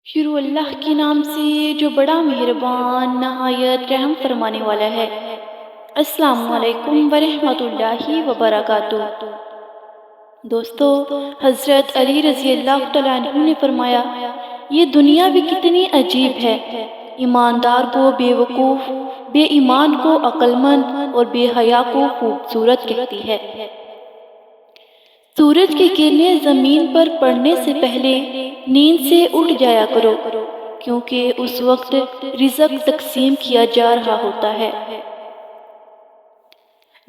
شروع اللہ کے نام سے جو بڑا مہربان نہایت رحم فرمانے والا ہے۔ السلام علیکم ورحمۃ اللہ وبرکاتہ۔ دوستو، حضرت علی رضی اللہ تعالیٰ عنہ نے فرمایا، یہ دنیا بھی کتنی عجیب ہے، ایماندار کو بے وقوف، بے ایمان کو عقل مند اور بے حیا کو خوبصورت کہتی ہے۔ سورج کی کرنیں زمین پر پڑنے سے پہلے نیند سے اٹھ جایا کرو، کیونکہ اس وقت رزق تقسیم کیا جا رہا ہوتا ہے۔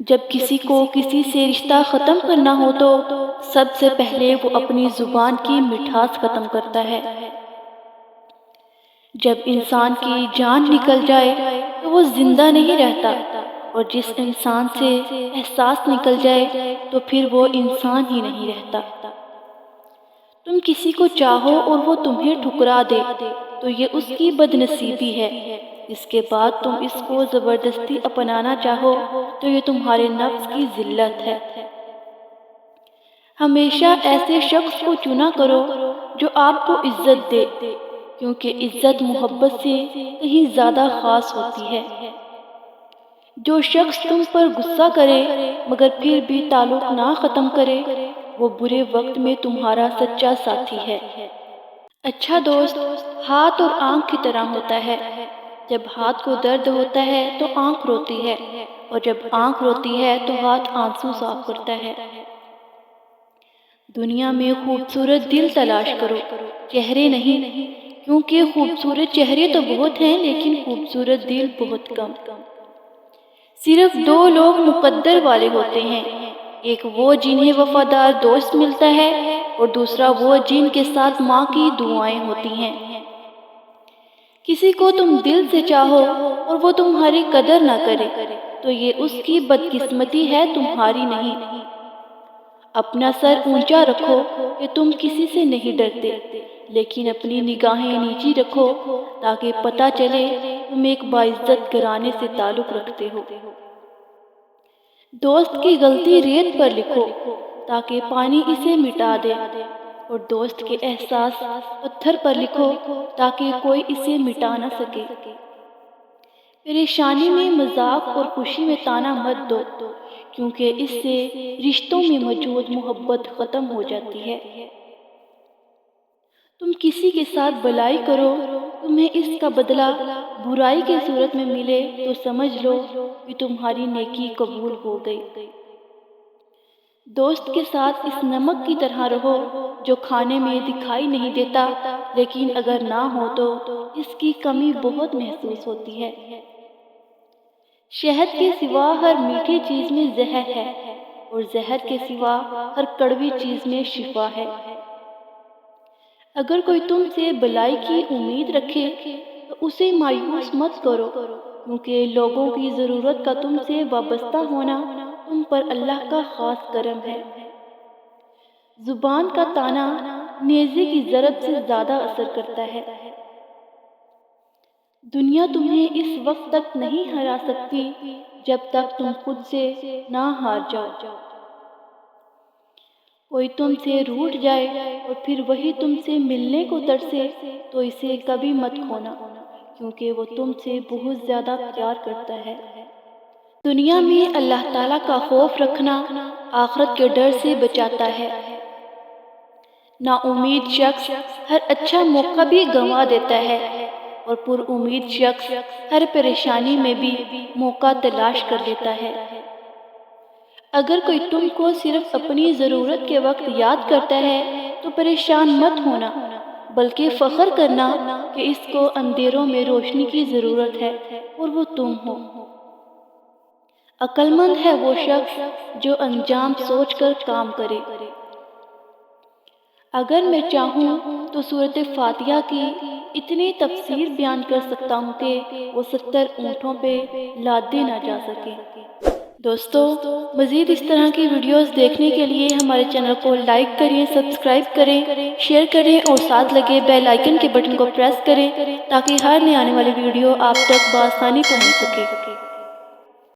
جب کسی کو کسی سے رشتہ ختم کرنا ہو تو سب سے پہلے وہ اپنی زبان کی مٹھاس ختم کرتا ہے۔ جب انسان کی جان نکل جائے تو وہ زندہ نہیں رہتا، اور جس انسان سے احساس نکل جائے تو پھر وہ انسان ہی نہیں رہتا۔ تم کسی کو چاہو اور وہ تمہیں ٹھکرا دے تو یہ اس کی بد نصیبی ہے، اس کے بعد تم اس کو زبردستی اپنانا چاہو تو یہ تمہارے نفس کی ذلت ہے۔ ہمیشہ ایسے شخص کو چنا کرو جو آپ کو عزت دے، کیونکہ عزت محبت سے کہیں زیادہ خاص ہوتی ہے۔ جو شخص تم پر غصہ کرے مگر پھر بھی تعلق نہ ختم کرے، وہ برے وقت میں تمہارا سچا ساتھی ہے۔ اچھا دوست ہاتھ اور آنکھ کی طرح ہوتا ہے۔ جب ہاتھ کو درد ہوتا ہے تو آنکھ روتی ہے، اور جب آنکھ روتی ہے تو ہاتھ آنسو صاف کرتا ہے۔ دنیا میں خوبصورت دل تلاش کرو، چہرے نہیں، کیونکہ خوبصورت چہرے تو بہت ہیں لیکن خوبصورت دل بہت کم۔ صرف دو لوگ مقدر والے ہوتے ہیں، ایک وہ جنہیں وفادار دوست ملتا ہے، اور دوسرا وہ جن کے ساتھ ماں کی دعائیں ہوتی ہیں۔ کسی کو تم دل سے چاہو اور وہ تمہاری قدر نہ کرے تو یہ اس کی بدقسمتی ہے، تمہاری نہیں۔ اپنا سر اونچا رکھو کہ تم کسی سے نہیں ڈرتے، لیکن اپنی نگاہیں نیچی رکھو تاکہ پتہ چلے تم ایک باعزت گھرانے سے تعلق رکھتے ہو۔ دوست کی غلطی ریت پر لکھو تاکہ پانی اسے مٹا دے، اور دوست کے احساس پتھر پر لکھو تاکہ کوئی اسے مٹا نہ سکے۔ پریشانی میں مذاق اور خوشی میں طعنہ مت دو، کیونکہ اس سے رشتوں میں موجود محبت ختم ہو جاتی ہے۔ تم کسی کے ساتھ بلائی کرو، تمہیں اس کا بدلہ برائی کی صورت میں ملے تو سمجھ لو کہ تمہاری نیکی قبول ہو گئی۔ دوست کے ساتھ اس نمک کی طرح رہو جو کھانے میں دکھائی نہیں دیتا، لیکن اگر نہ ہو تو اس کی کمی بہت محسوس ہوتی ہے۔ شہد کے سوا ہر میٹھی چیز میں زہر ہے، اور زہر کے سوا ہر کڑوی چیز میں شفا ہے۔ اگر کوئی تم سے بلائی کی امید رکھے تو اسے مایوس مت کرو، کیونکہ لوگوں کی ضرورت کا تم سے وابستہ ہونا تم پر اللہ کا خاص کرم ہے۔ زبان کا طعنہ نیزے کی ضرب سے زیادہ اثر کرتا ہے۔ دنیا تمہیں اس وقت تک نہیں ہرا سکتی جب تک تم خود سے نہ ہار جاؤ۔ کوئی تم سے روٹھ جائے اور پھر وہی تم سے ملنے کو ترسے تو اسے کبھی مت کھونا، کیونکہ وہ تم سے بہت زیادہ پیار کرتا ہے۔ دنیا میں اللہ تعالیٰ کا خوف رکھنا آخرت کے ڈر سے بچاتا ہے۔ نا امید شخص ہر اچھا موقع بھی گنوا دیتا ہے، اور پر امید شخص ہر پریشانی میں بھی موقع تلاش کر لیتا ہے۔ اگر کوئی تم کو صرف اپنی ضرورت کے وقت یاد کرتا ہے تو پریشان مت ہونا، بلکہ فخر کرنا کہ اس کو اندھیروں میں روشنی کی ضرورت ہے اور وہ تم ہو۔ عقل مند ہے وہ شخص جو انجام سوچ کر کام کرے۔ اگر میں چاہوں تو سورۃ فاتحہ کی اتنی تفسیر بیان کر سکتا ہوں کہ وہ 70 اونٹوں پہ لادے نہ جا سکے۔ دوستو، مزید اس طرح کی ویڈیوز دیکھنے کے لیے ہمارے چینل کو لائک کریں، سبسکرائب کریں، شیئر کریں اور ساتھ لگے بیل آئیکن کے بٹن کو پریس کریں تاکہ ہر نئی آنے والی ویڈیو آپ تک بآسانی پہنچ سکے۔